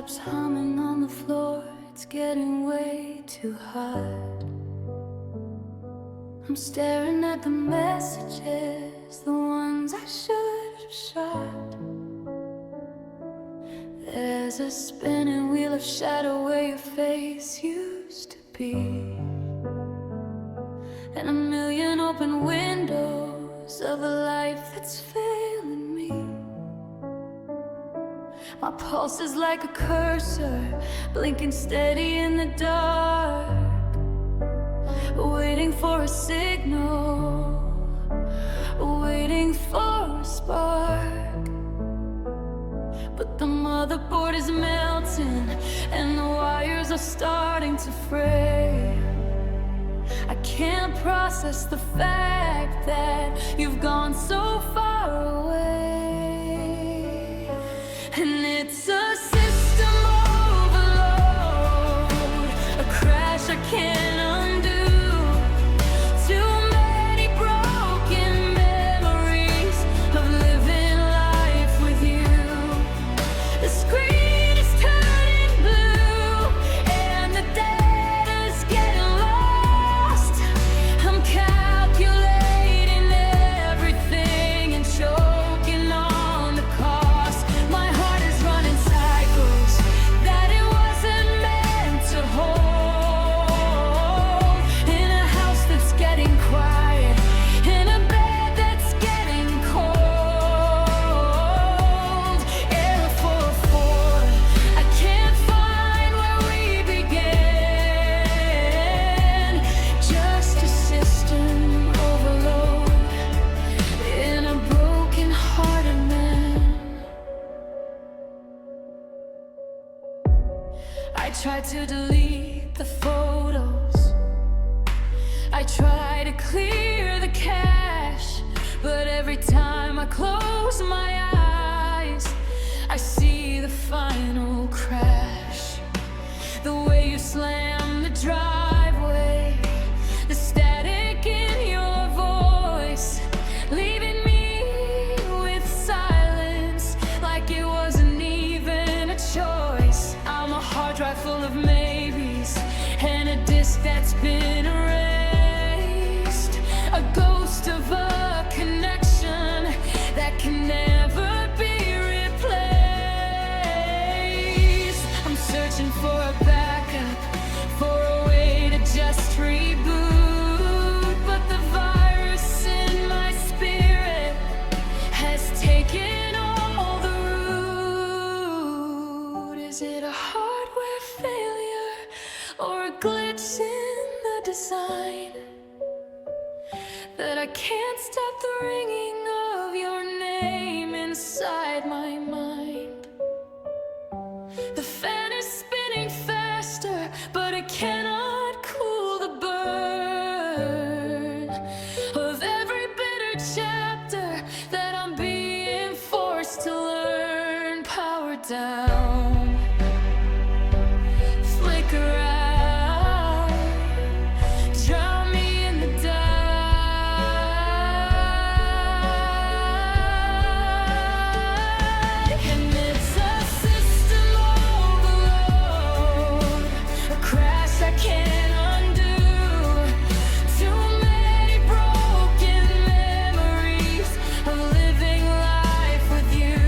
laptops humming on the floor. It's getting way too hot. I'm staring at the messages, the ones I should have shot. There's a spinning wheel of shadow where your face used to be, and a million open windows of a life that's failing me. My pulse is like a cursor, blinking steady in the dark, waiting for a signal, waiting for a spark. But the motherboard is melting and the wires are starting to fray. I can't process the fact that you've gone so far away. And it's a system overload, a crash I can't undo. Too many broken memories of living life with you. The screen is turning blue and the data's getting lost. I'm calculating everything and choking on the cost. My heart is running cycles that it wasn't meant to hold. In a house that's getting quiet, in a bed that's getting cold. Error 404, I can't find where we began. Just a system overload in a broken-hearted man. I tried to delete the photos, I try to clear the cache, but every time I close my eyes, I see the final crash. The way you slam the driveway, the static in your voice, leaving me with silence like it wasn't even a choice. I'm a hard drive full of maybes and a disc that's been erased, a ghost of a connection that can never be replaced. I'm searching for a backup, for a way to just reboot, but the virus in my spirit has taken all the root. Is it a hardware failure or a glitch in the design that I can't stop the ringing of your name inside my mind? The fan is spinning faster, but it cannot cool the burn of every bitter chapter that I'm being forced to learn. Power down, flicker out, drown me in the dark. And it's a system overload, a crash I can't undo. Too many broken memories of living life with you.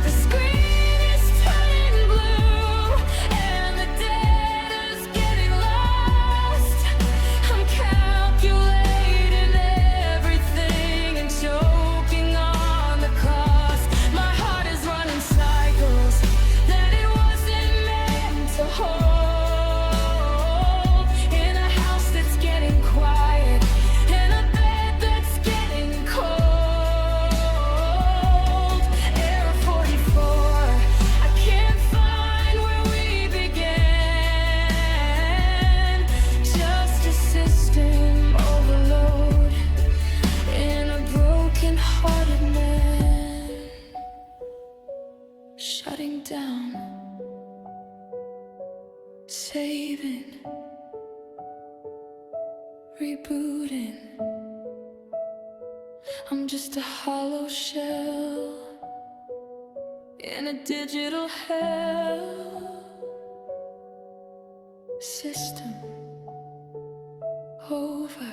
The screen is turning blue and the data's getting lost. I'm calculating everything and choking on the cost. My heart is running cycles that it wasn't meant to hold. In a house that's getting quiet, in a bed that's getting cold. Error 44, I can't find where we began. Just a system overload in a broken-hearted man. Shutting down, saving, rebooting. I'm just a hollow shell in a digital hell system. Over.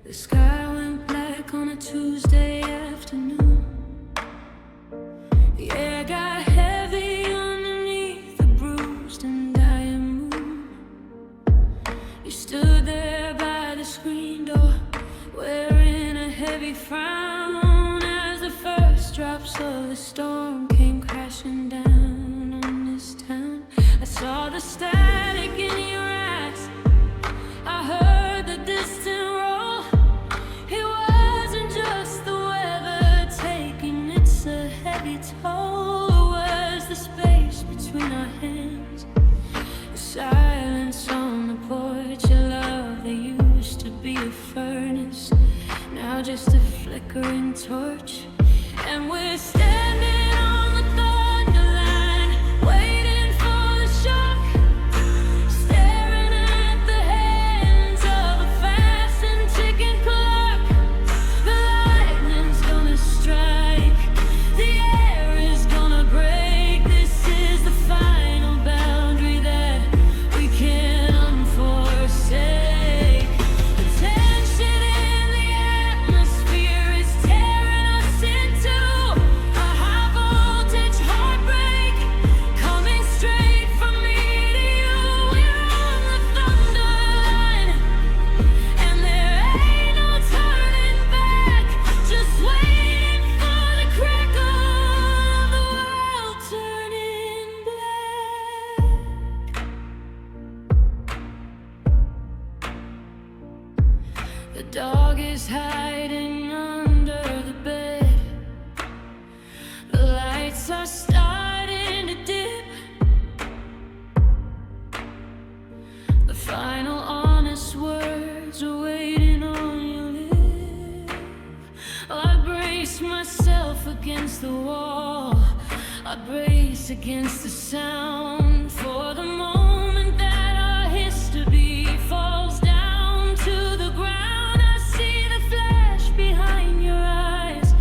The sky went black on a Tuesday afternoon. The air got heavy underneath the bruised and dying moon. You stood there by the screen door, wearing a heavy frown, as the first drops of the storm came crashing down on this town. I saw the static in your eyes, I heard the distant roll. It wasn't just the weather taking its heavy toll. It was the space between our hands, the silence on the porch, a love that used to be a furnace, now just a flickering torch. And we're standing on the thunder line, waiting for the shock, staring at the hands of a fast and ticking clock. The lightning's gonna strike, the air is gonna break. This is the final boundary that we can't unforsake. The tension in the atmosphere is tearing us into a high voltage heartbreak, coming straight from me to you. We're on the thunder line, and there ain't no turning back, just waiting for the crackle of the world turning black. The dog is hiding under the bed, the lights are starting to dip. The final honest words are waiting on your lips. I brace myself against the wall, I brace against the sound, for the moment that our history falls down to the ground. I see the flash behind your eyes,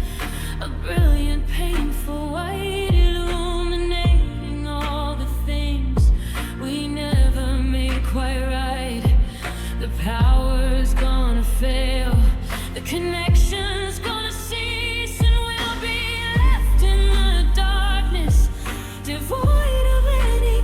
a brilliant, painful white, illuminating all the things we never made quite right. The power's gonna fail, the connection's gonna cease, and we'll be left in the darkness, devoid of any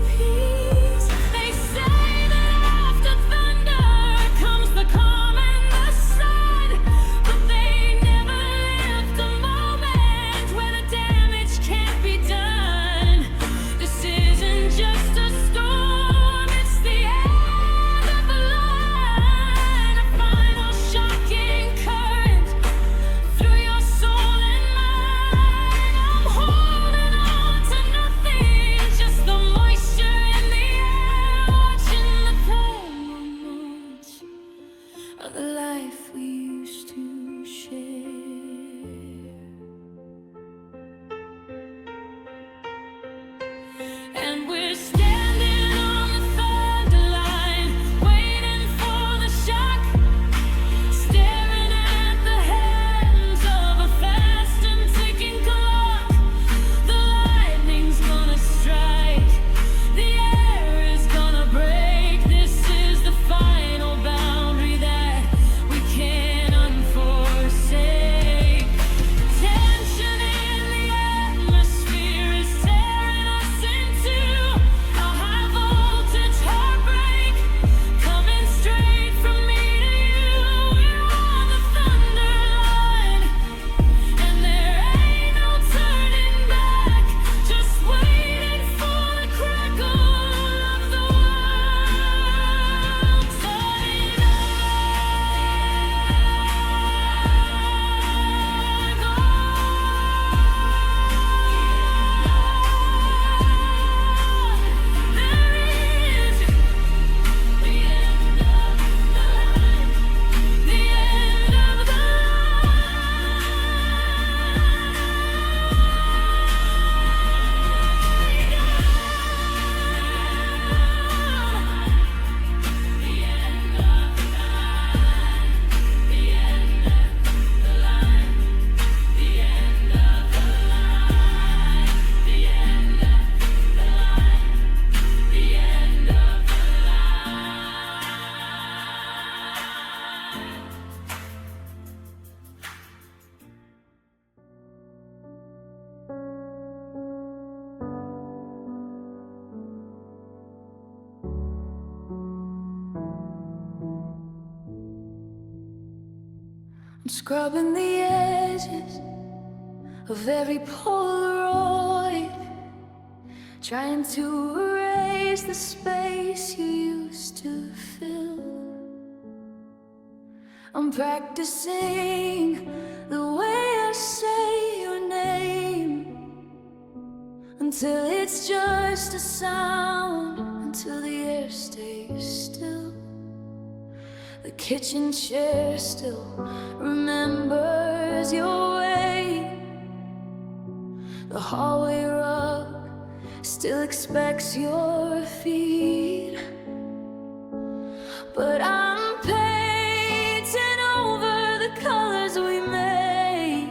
I'm scrubbing the edges of every Polaroid, trying to erase the space you used to fill. I'm practicing the way I say your name, until it's just a sound, until the air stays still. The kitchen chair still remembers your way. The hallway rug still expects your feet. But I'm painting over the colors we made,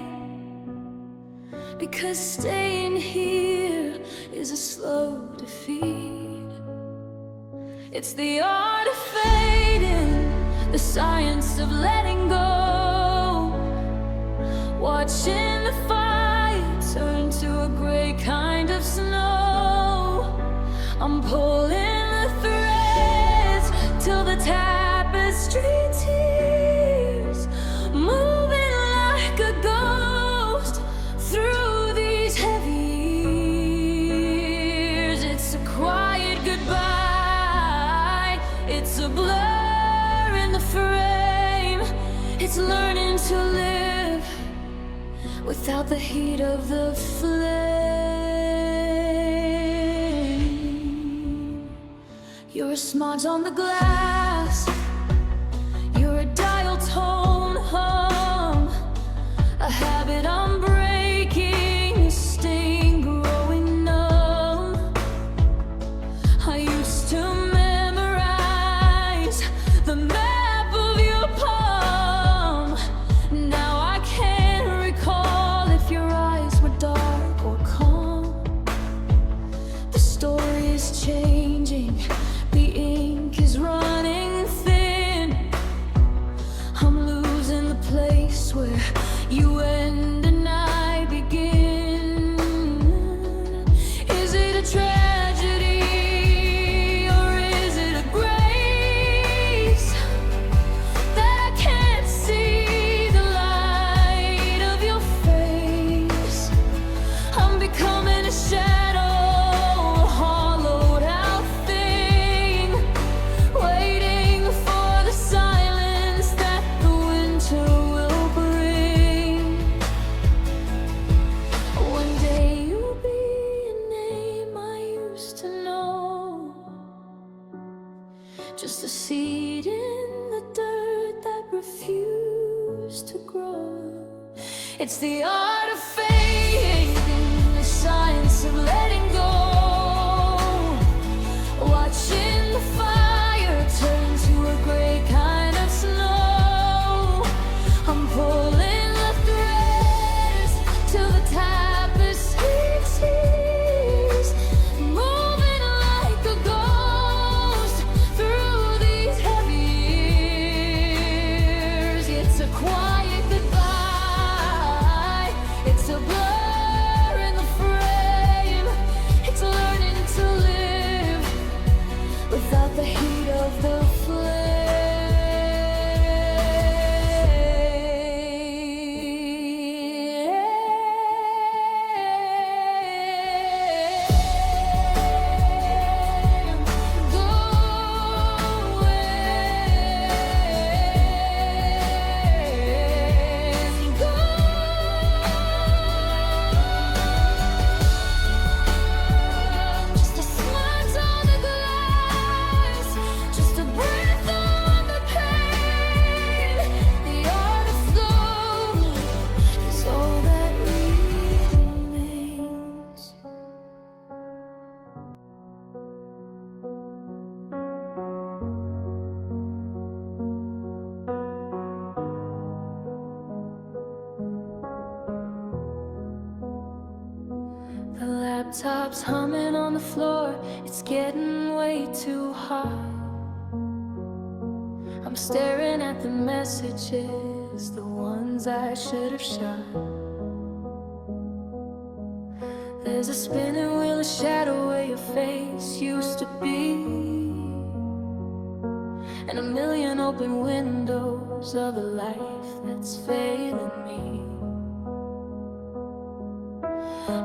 because staying here is a slow defeat. It's the art of fading, the science of letting go, watching the fire turn to a gray kind of snow. I'm pulling the threads till the tapestry tears, moving like a ghost through these heavy years. It's a quiet goodbye, it's a blur in the frame. It's learning to live without the heat of the flame. You're a smudge on the glass, you're a dial tone hum, a habit I'm breaking, a sting growing numb. I used to memorize the map of your palm. Now I can't recall if your eyes were dark or calm. The story is changing, the ink is running thin. I'm losing the place where you end and I begin. Is it a tragedy or is it a grace that I can't see the light of your face? I'm becoming a shadow, a hollowed out thing, waiting for the silence that the winter will bring. One day you'll be a name I used to know, just a seed in the dirt that refused to grow. It's the art of fading, the science of letting go, watching the fire turn to a gray kind of snow. I'm pulling the threads till the tapestry tears, moving like a ghost through these heavy years. It's a quiet goodbye, it's a blur in the frame. It's learning to live without the heat of the flame. Go and go. Just a smudge on the glass, just a breath on the pain. The art of flow is all that remains. The laptop's humming on the floor, it's getting way too hot. I'm staring at the messages, the ones I should have shot. There's a spinning wheel of shadow where your face used to be, and a million open windows of a life that's failing me.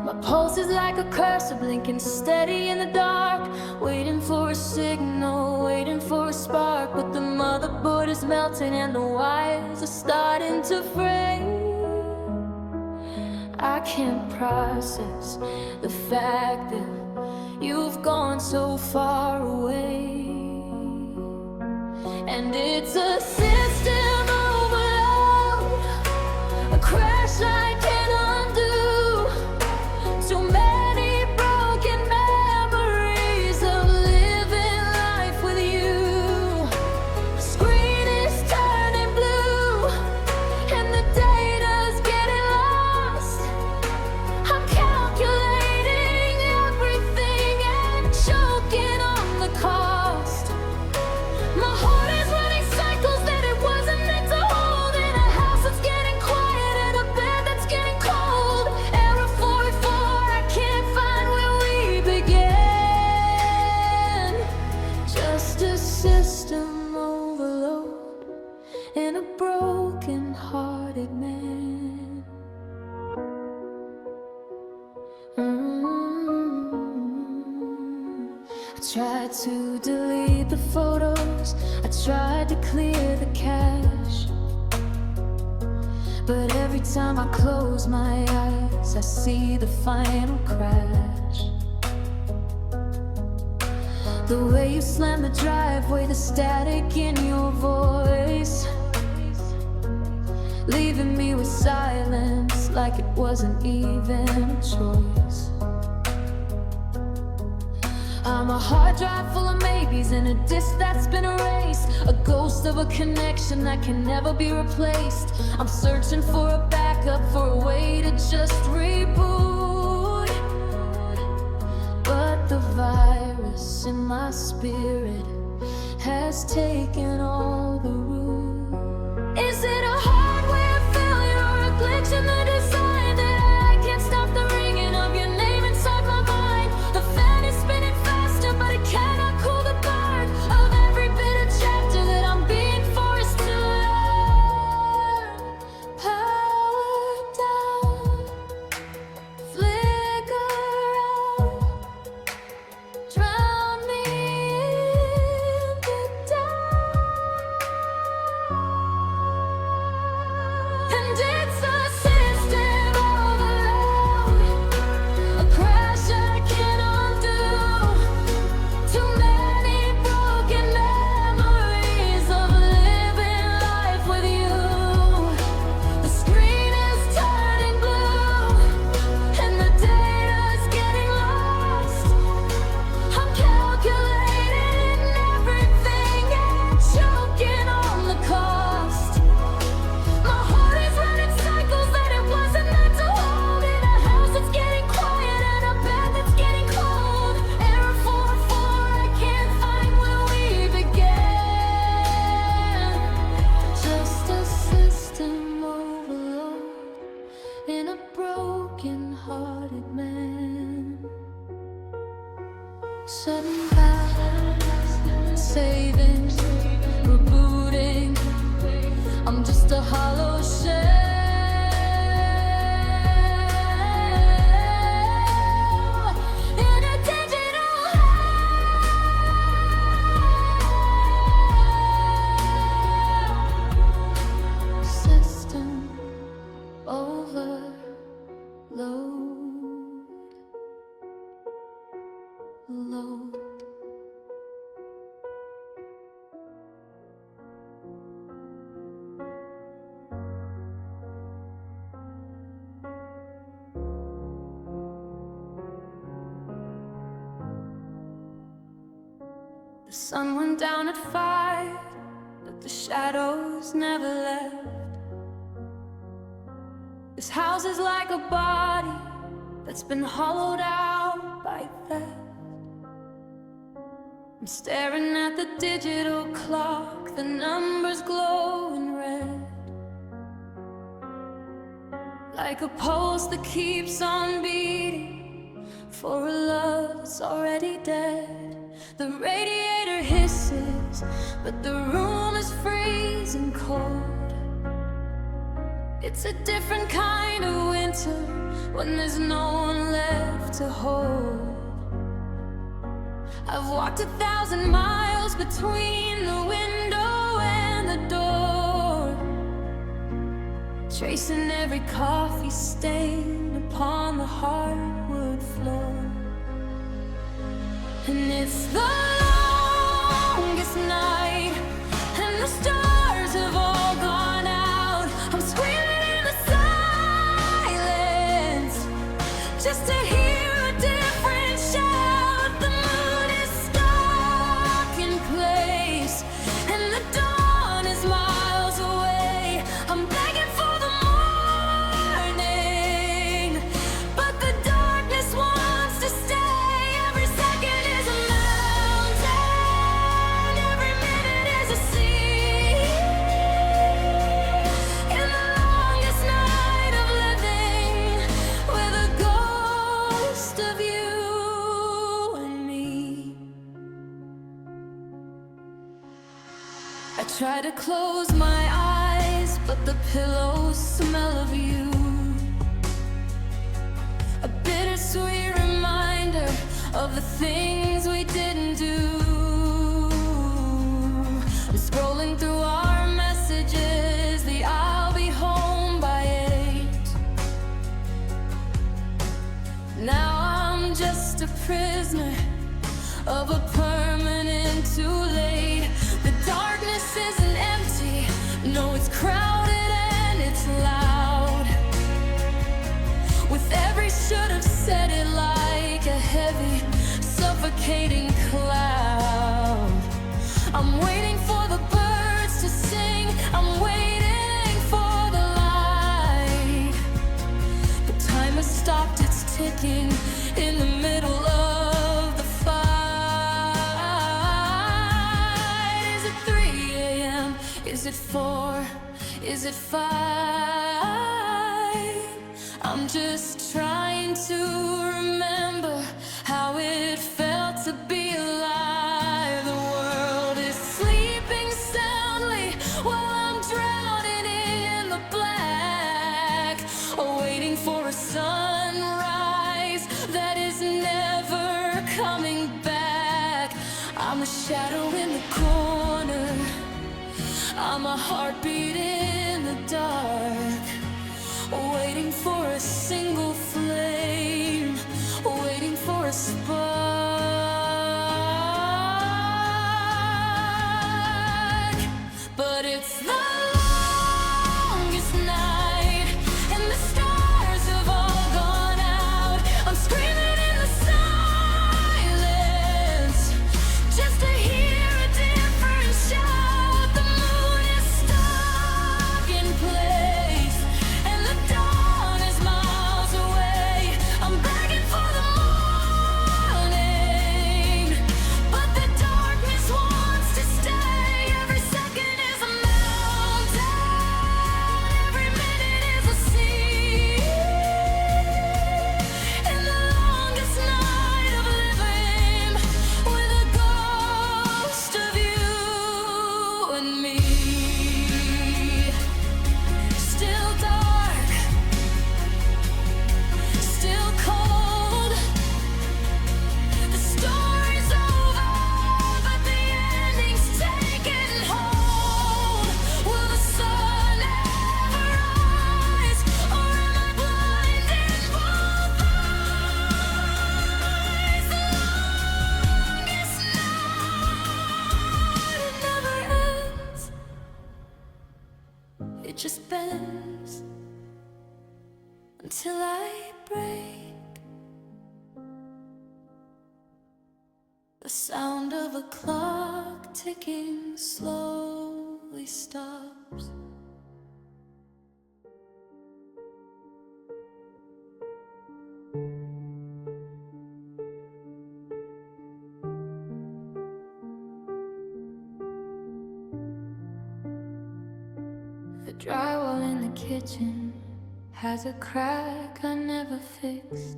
My pulse is like a cursor, blinking steady in the dark, waiting for a signal, waiting for a spark. But the motherboard is melting and the wires are starting to fray. I can't process the fact that you've gone so far away. And it's a system overload, a crash I can't undo. Too many broken memories of living life with you. The screen is turning blue and the data's getting lost. I'm calculating everything and choking on the cost. My heart is running cycles that it wasn't meant to hold, in a house that's getting quiet and a bed that's getting cold. Error 44, I can't find where we began. Just a system overload in a broken-hearted man. I tried to delete the photos, I tried to clear the cache, but every time I close my eyes, I see the final crash. The way you slam the driveway, the static in your voice, leaving me with silence like it wasn't even a choice. I'm a hard drive full of maybes and a disc that's been erased, a ghost of a connection that can never be replaced. I'm searching for a backup, for a way to just reboot, but the virus in my spirit has taken all the root. Is it a hardware failure or a glitch in the design that I can't stop the ringing of your name inside my mind? The fan is spinning faster, but it cannot cool the burn of every bitter chapter that I'm being forced to learn. Power down, flicker out, drown me in the dark. And it's a system overload, a crash I can't undo. Too many broken memories of living life with you. The screen is turning blue and the data's getting lost. I'm calculating everything and choking on the cost. My heart is running cycles that it wasn't meant to hold, in a house that's getting quiet and a bed that's getting cold. Error 44, I can't find where we began. Just a system overload in a broken-hearted man. Setting back, saving, rebooting. I'm just a hollow shell in a digital hell. System overload. Load. The sun went down at 5, but the shadows never left. This house is like a body that's been hollowed out by theft. I'm staring at the digital clock, the numbers glow in red, like a pulse that keeps on beating for a love that's already dead. The radiator hisses, but the room summer's freezing cold. It's a different kind of winter when there's no one left to hold. I've walked 1,000 miles between the window and the door, tracing every coffee stain upon the hardwood floor. And it's the longest night, and the stars have all gone out. I'm screaming in the silence just to hear a different shout. The moon is stuck in place, and the dawn is miles away. I'm begging for the morning, but the darkness wants to stay. Every second is a mountain, every minute is a sea. In the longest night of living, with a ghost of you and me. I try to close my eyes, but the pillows smell of you. A bittersweet reminder of the things we didn't do. I'm scrolling through our messages, the I'll be home by 8. Now I'm just a prisoner of a permanent too late. The darkness isn't empty, no, it's crowded and it's loud. With every should have said it like a heavy, suffocating cloud. I'm waiting for the birds to sing, I'm waiting for the light. But time has stopped its ticking in the middle of the fight. Is it 3 a.m.? Is it 4? Is it 5? I'm just trying to remember how it felt to be alive. The world is sleeping soundly while I'm drowning in the black, waiting for a sunrise that is never coming back. I'm a shadow in the corner, I'm a heartbeat in the dark, waiting for a single flame, waiting for a spark. But it's the longest night, and the stars have all gone out. I'm screaming in the silence just to hear a different shout. The moon is stuck in place, and the dawn is miles away. I'm begging for the morning, but the darkness wants to stay. Every second is a mountain, every minute is a sea. In the longest night of living, with a ghost of you and me. Still dark, still cold. The story's over, but the ending's taking hold. Will the sun ever rise, or am I blind in both eyes? The longest night, it never ends. It just bends until I break. The sound of a clock ticking slowly stops. The drywall in the kitchen has a crack I never fixed.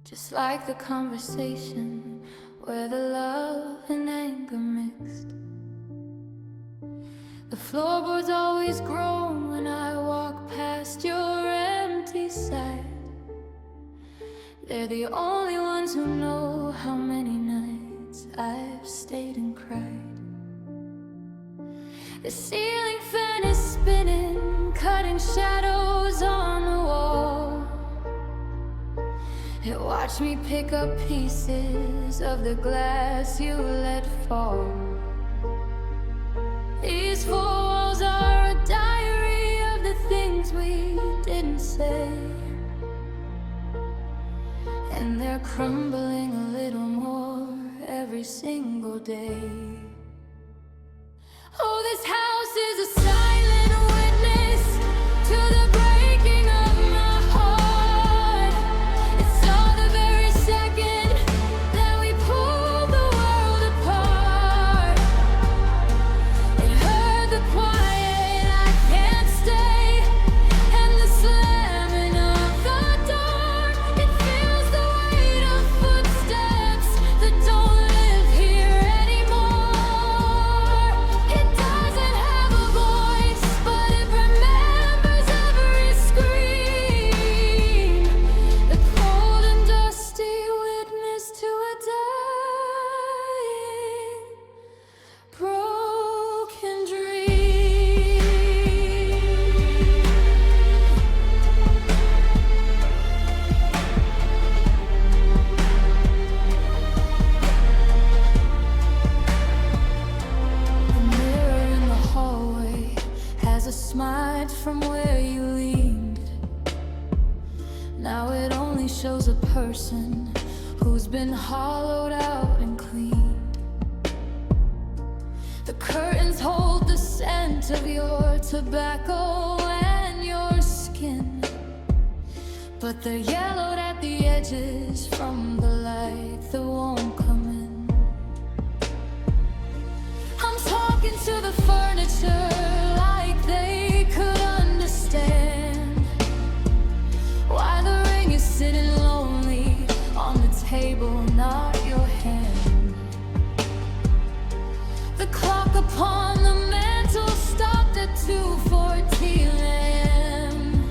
Just like the conversation where the love and anger mixed. floorboards always groan when I walk past your empty side. They're the only ones who know how many nights I've stayed and cried. The ceiling fan is spinning, cutting shadows on the wall. It watched me pick up pieces of the glass you let fall. These four walls are a diary of the things we didn't say, and they're crumbling a little more every single day. Oh, this house is a silent witness to the breaking of my heart. It saw the very second that we pulled the world apart. It heard the quiet, I can't stay, and the slamming of the door. It feels the weight of footsteps that don't live here anymore. It doesn't have a voice, but it remembers every scream. The cold and dusty witness to a dying, broken dream. The mirror in the hallway has a smudge from where you leaned. Now it only shows a person who's been hollowed out and cleaned. The curtains hold the scent of your tobacco and your skin, but they're yellowed at the edges from the light that won't come in. I'm talking to the furniture like they could understand why the ring is sitting lonely on the table, not your hand. The clock upon the mantle stopped at 2:14 a.m.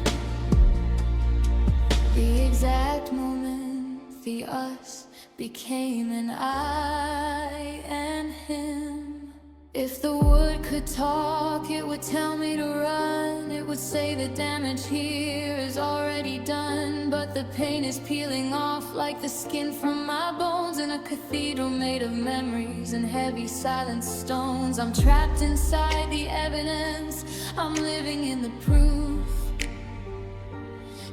The exact moment the us became an I and him. If the wood could talk, it would tell me to run. It would say the damage here is already done, but the paint is peeling off like the skin from my bones in a cathedral made of memories and heavy silent stones. I'm trapped inside the evidence, I'm living in the proof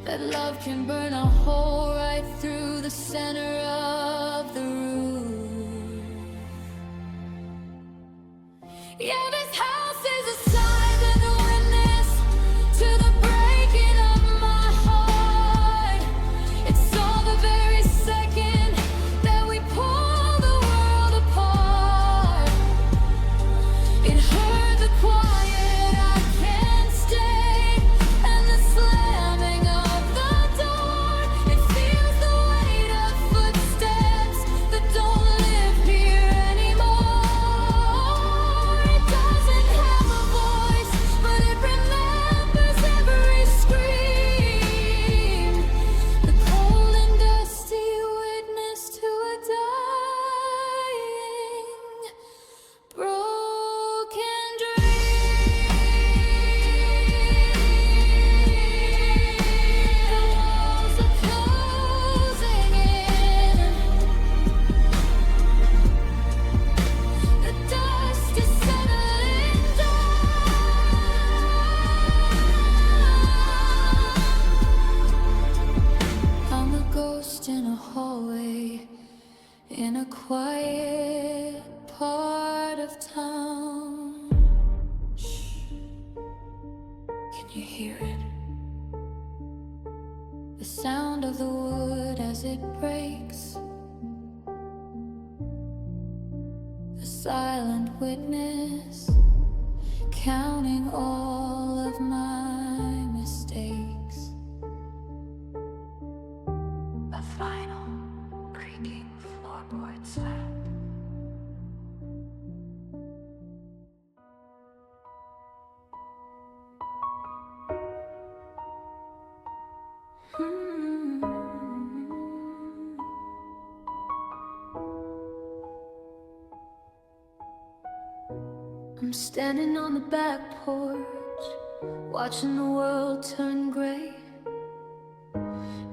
that love can burn a hole right through the center of the roof. Yeah, this house is a silent witness to the breaking of my heart. It saw the very second that we pulled the world apart. It heard the quiet, I can't stay, and the slamming of the door. It feels the weight of footsteps that don't live here anymore. It doesn't have a voice, but it remembers every scream. The cold and dusty witness to a dying, broken dream. The walls are closing in. The dust is settling down. I'm a ghost in a hallway in a quiet part of town. Shh. Can you hear it? The sound of the wood as it breaks. The silent witness counting all of my mistakes. A final creaking floorboard slap. I'm standing on the back porch, watching the world turn gray,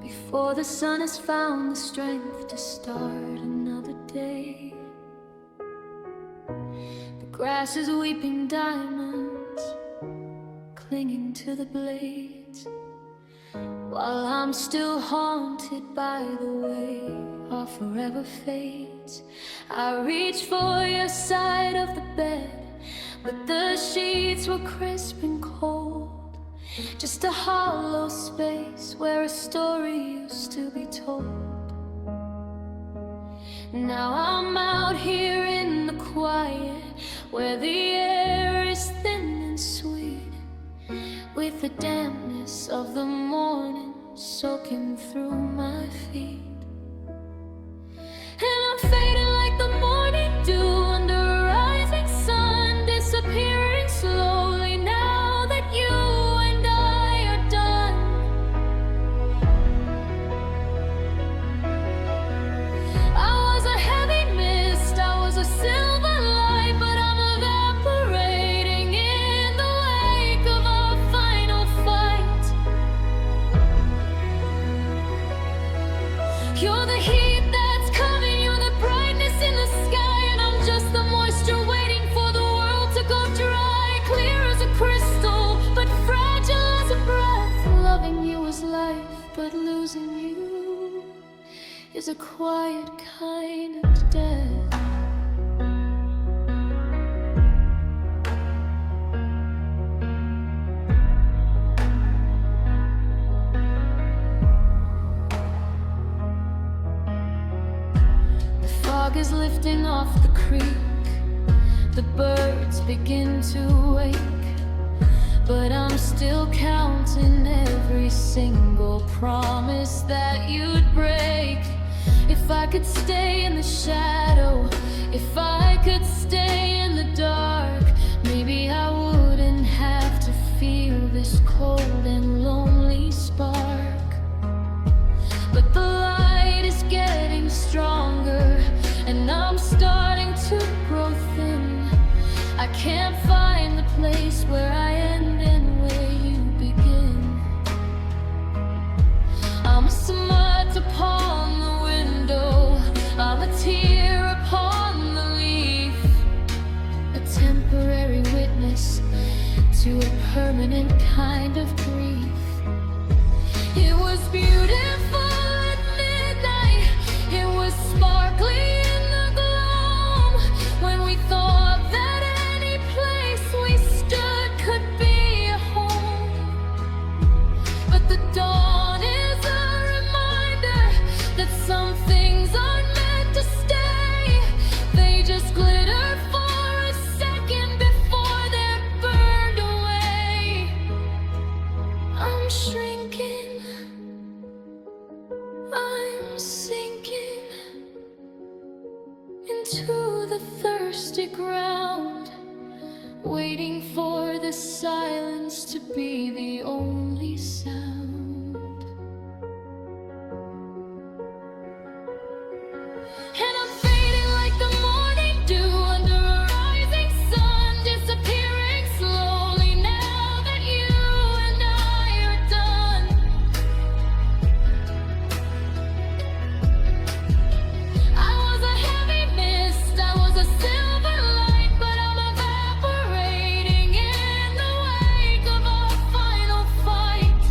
before the sun has found the strength to start another day. The grass is weeping diamonds, clinging to the blades, while I'm still haunted by the way our forever fades. I reach for your side of the bed, but the sheets were crisp and cold, just a hollow space where a story used to be told. Now I'm out here in the quiet, where the air is thin and sweet, with the dampness of the morning soaking through my feet. And I'm fading like the morning dew under a rising sun, disappearing slowly now that you and I are done. I was a heavy mist, I was a silver light, but I'm evaporating in the wake of our final fight. You're the heat that's coming, you're the brightness in the sky, and I'm just the moisture waiting for the world to go dry. Clear as a crystal, but fragile as a breath. Loving you is life, but losing you is a quiet kind of death. The fog is lifting off the creek, the birds begin to wake, but I'm still counting every single promise that you'd break. If I could stay in the shadow, if I could stay in the dark, maybe I wouldn't have to feel this cold and lonely spark. But the light is getting stronger, and I'm starting to grow thin. I can't find the place where I end and where you begin. I'm a smudge upon the window, I'm a tear upon the leaf, a temporary witness to a permanent kind of grief. It was beautiful at midnight, it was sparkly in the gloom, when we thought that any place we stood could be a home. But the dawn is a reminder that some things aren't meant to stay. They just glitter for a second before they're burned away. I'm shrinking, I'm sinking into the thirsty ground, waiting for the silence to be the only sound. And I'm fading like the morning dew under a rising sun, disappearing slowly now that you and I are done. I was a heavy mist, I was a silver light, but I'm evaporating in the wake of our final fight.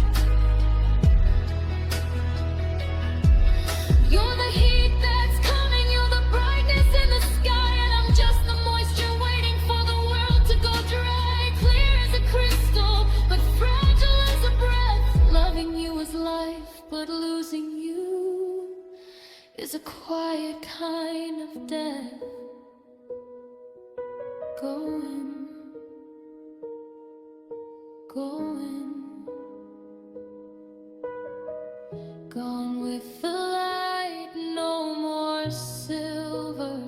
You're the heat that's coming, you're the brightness in the sky, and I'm just the moisture waiting for the world to go dry. Clear as a crystal, but fragile as a breath. Loving you is life, but losing you is a quiet kind of death. Going, going, gone with the light. No more silver,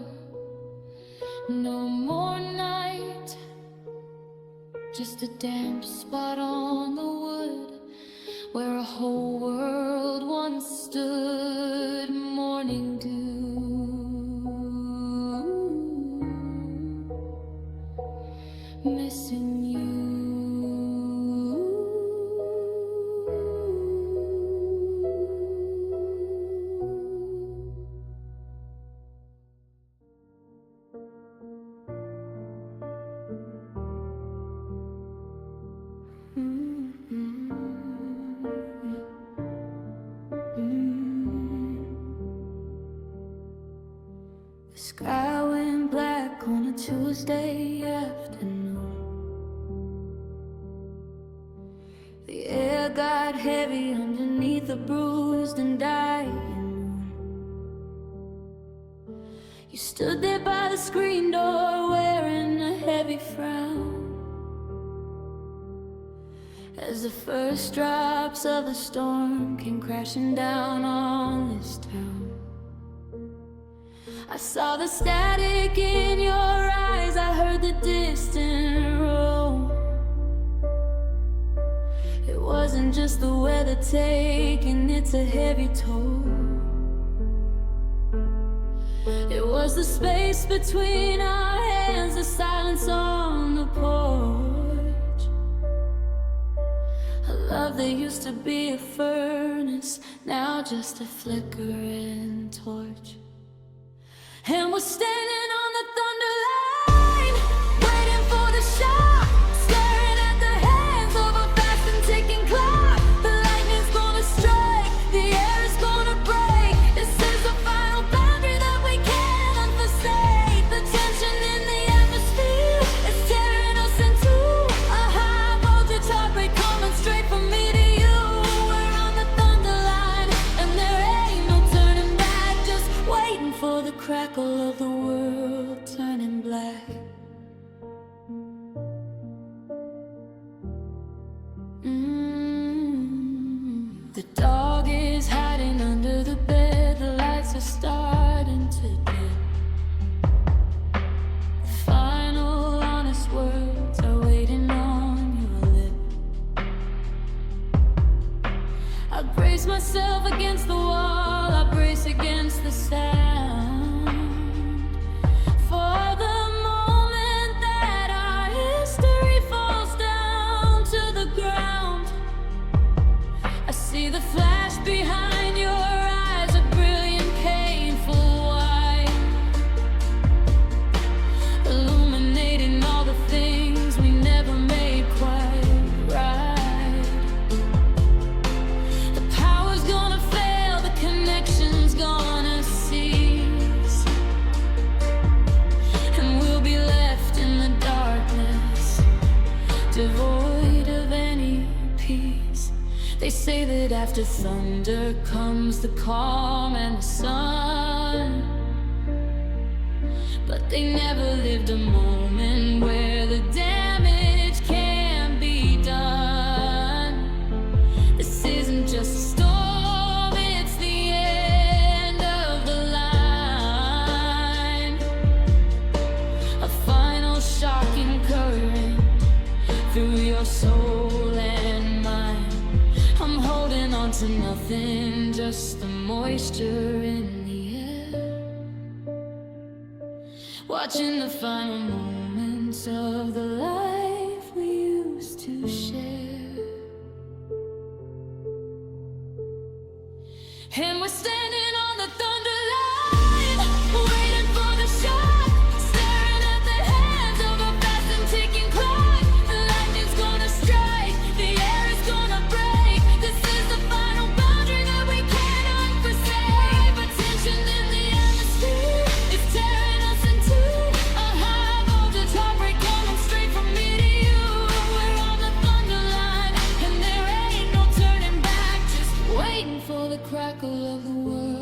no more night, just a damp spot on the wood where a whole world once stood. Morning dew, missing you. The sky went black on a Tuesday afternoon. The air got heavy underneath the bruised and dying moon. You stood there by the screen door wearing a heavy frown as the first drops of the storm came crashing down on this town. I saw the static in your eyes, I heard the distant roar. It wasn't just the weather taking its a heavy toll. It was the space between our hands, the silence on the porch. A love that used to be a furnace, now just a flickering torch. And we're standing on the thunder line, waiting for the shock, staring at the hands of a fast and ticking clock. The lightning's gonna strike, the air is gonna break. This is the final boundary that we can't unforsake. The tension in the atmosphere is tearing us in two. A high voltage heartbreak coming straight from me to you. We're on the thunder line, and there ain't no turning back, just waiting for the crackle of the world turning black. The dog is hiding under the bed, the lights are starting to dim. The final honest words are waiting on your lip. I brace myself against the wall, I brace against the sound, for the moment that our history falls down to the ground. I see the flash behind your eyes, a brilliant, painful white, illuminating all the things we never made quite right. The power's gonna fail, the connection's gonna cease, and we'll be left in the darkness, devoid of any peace. They say that after thunder comes the calm and the sun, but they never lived a moment where the damage can be done. This isn't just a storm, it's the end of the line. A final shocking current through your soul and mine. I'm holding on to nothing, just the moisture in the air, watching the final moments of the life we used to share. And we're standing on the thunder line, waiting for the shock, staring at the hands of a fast and ticking clock. The lightning's gonna strike, the air is gonna break. This is the final boundary that we can't unforsake. But tension in the atmosphere is tearing us in two. A high voltage heartbreak coming straight from me to you. We're on the thunder line, and there ain't no turning back, just waiting for the crackle of the world.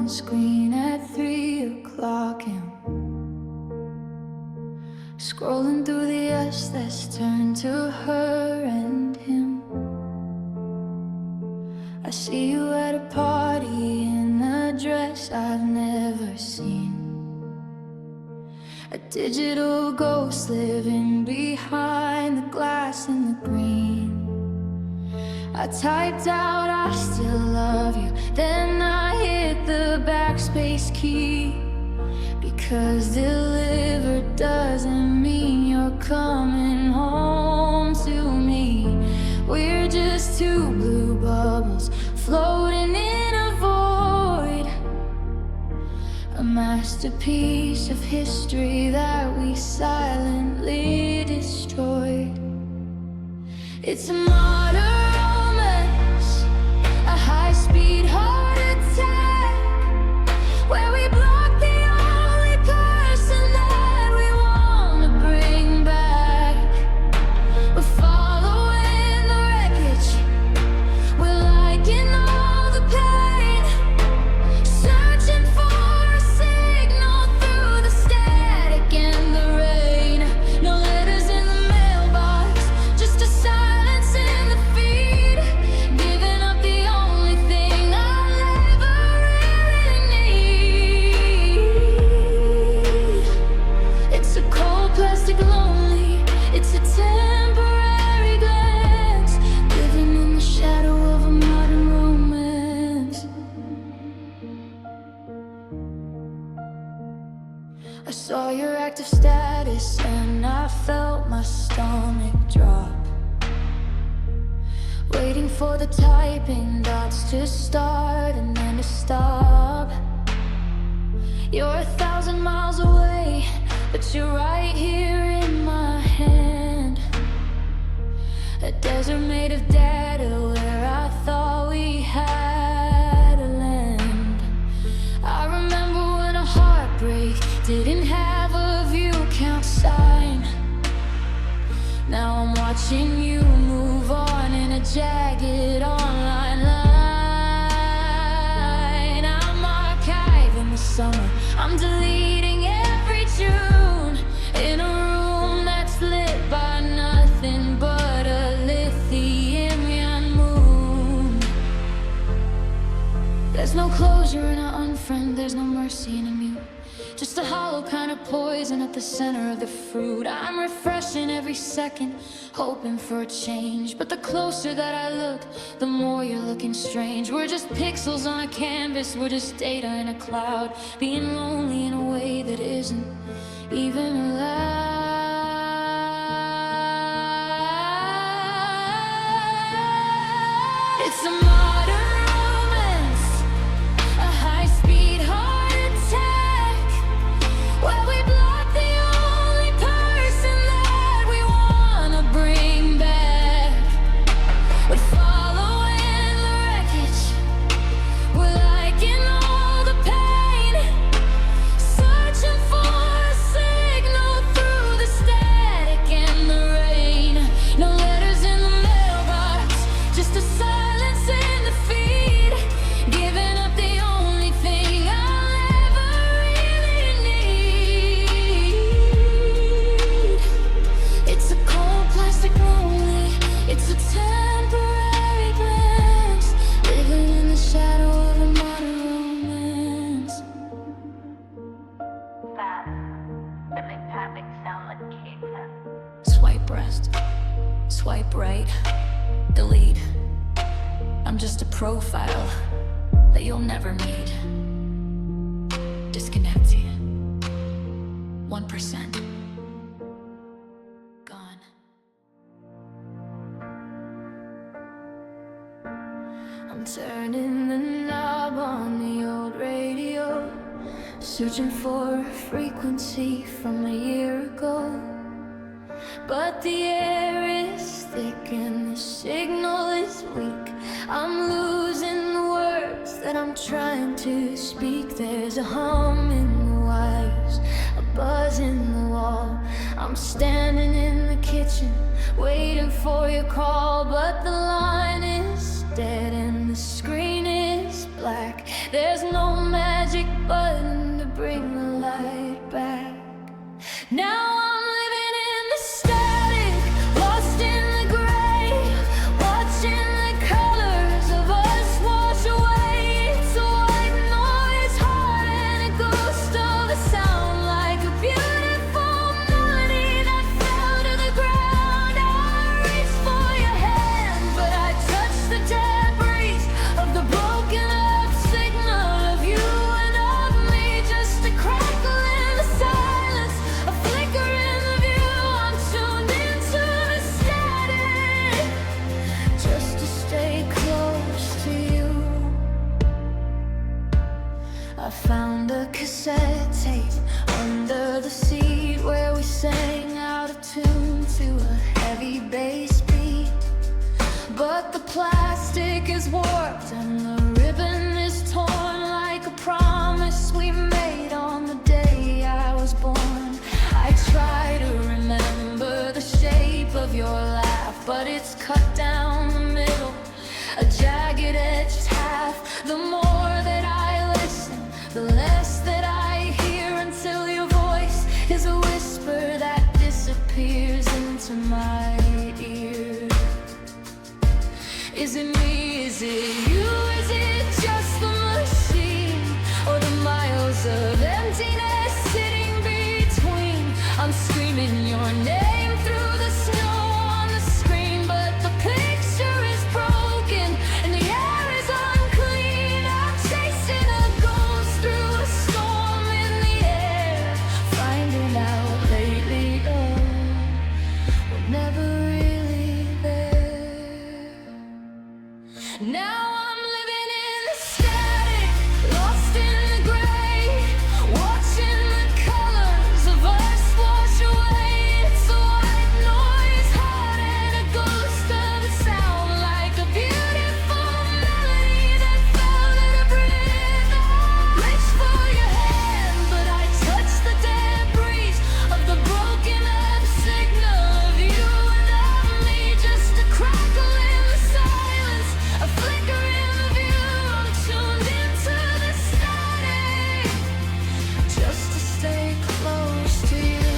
phone screen at 3 o'clock a.m. Scrolling through the us that's turned to her and him. I see you at a party in a dress I've never seen. A digital ghost living behind the glass and the green. I typed out I still love you, then I hit the backspace key. Because delivered doesn't mean you're coming home to me. We're just two blue bubbles floating in a void, a masterpiece of history that we silently destroyed. It's a modern romance, a high-speed heart attack, where we block the only person that we want to bring back. We're following the wreckage, we're liking all the pain, searching for a signal through the static and the rain. No letters in the mailbox, just a silence in the feed, giving up the only thing I'll ever really need. It's a cold plastic lonely, it's a temporary glance, living in the shadow of a modern romance. I saw your active status and I felt my stomach drop, waiting for the typing dots to start and then to stop. You're 1,000 miles away, but you're right here in my hand. A desert made of data where I thought we had a land. I remember when a heartbreak didn't have a view count sign. Now I'm watching you move on in a jagged online line. I'm archiving the summer, I'm deleting every June, in a room that's lit by nothing but a lithium moon. There's no closure in an unfriend, there's no mercy in a mute, just a hollow kind of poison at the center of the fruit. I'm refreshing every second, hoping for a change, but the closer that I look, the more you're looking strange. We're just pixels on a canvas, we're just data in a cloud, being lonely in a way that isn't even allowed. It's a modern romance, a high-speed heart attack, where we block the only person that we wanna bring back. We're following the wreckage, we're liking all the pain, searching for a signal through the static and the rain. No letters in the mailbox, just a silence in the feed, giving up the only thing I'll ever really need. It's a cold plastic lonely, it's a temporary glance, living in the shadow of a modern romance. Fast. Everything tapping sound like cake tap. Swipe left, swipe right, delete. I'm just a profile that you'll never meet. Disconnect. 1%. Gone. I'm turning the knob on the old radio, searching for a frequency from a year ago. But the air is thick and the signal is weak. I'm losing the words that I'm trying to speak. There's a hum in the wires, a buzz in the wall. I'm standing in the kitchen, waiting for your call, but the line is dead and the screen is black. There's no magic button to bring the light back. Now I'm living in the static, lost in the gray, watching the colors of us wash away. It's a white noise, heart and a ghost of a sound, like a beautiful melody that fell to the ground. I reach for your hand, but I touch the debris of the broken up signal of you and of me. Just a crackle in the silence, a flicker in the view. I'm tuned into the static, just to stay close to you. I found a cassette tape under the seat where we sang out of tune to a heavy bass beat. But the plastic is warped and the ribbon is torn, like a promise we made on the day I was born. I try to remember the shape of your laugh, but it's cut down the middle, a jagged edged half. The more that I listen, the less that I hear, until your voice is a whisper that disappears into my ear. Is it me? Is it you? Is it just the machine, or the miles of emptiness sitting between? I'm screaming your name through the snow on the screen, but the picture is broken and the air is unclean. I'm chasing a ghost through a storm in the air, finding out lately, oh, we're never really there. Now I'm living in the static, lost in the gray, watching the colors of us wash away. It's a white noise, heart and a ghost of a sound, like a beautiful melody that fell to the breath. I reach for your hand, but I touch the debris of the broken up signal of you and of me. Just a crackle in the silence, a flicker in the view. I'm tuned into the static, just to stay close to you.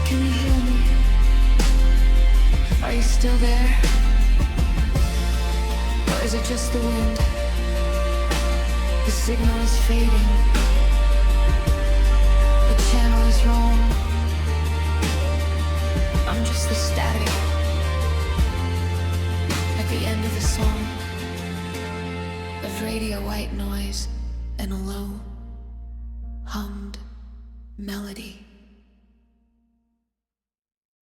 Can you hear me? Are you still there? Or is it just the wind? The signal is fading, the channel is wrong. I'm just the static at the end of the song, of radio white noise and a low hummed melody.